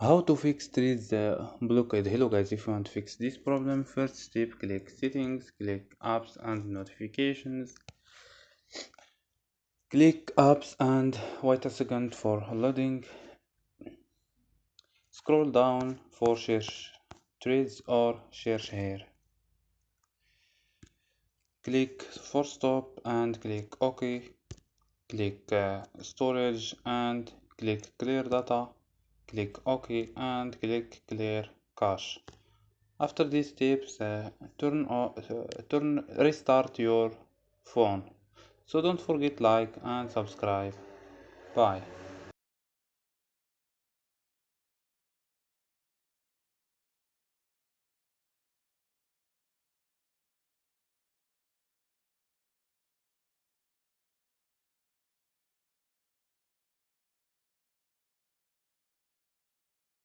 How to fix trees blockade? Hello guys, if you want to fix this problem, first step, click settings, click apps and notifications, click apps and wait a second for loading. Scroll down for search trees or search here. Click for stop and click OK. Click storage and click clear data. Click OK and click clear cache. After these steps, restart your phone. So don't forget like and subscribe. Bye.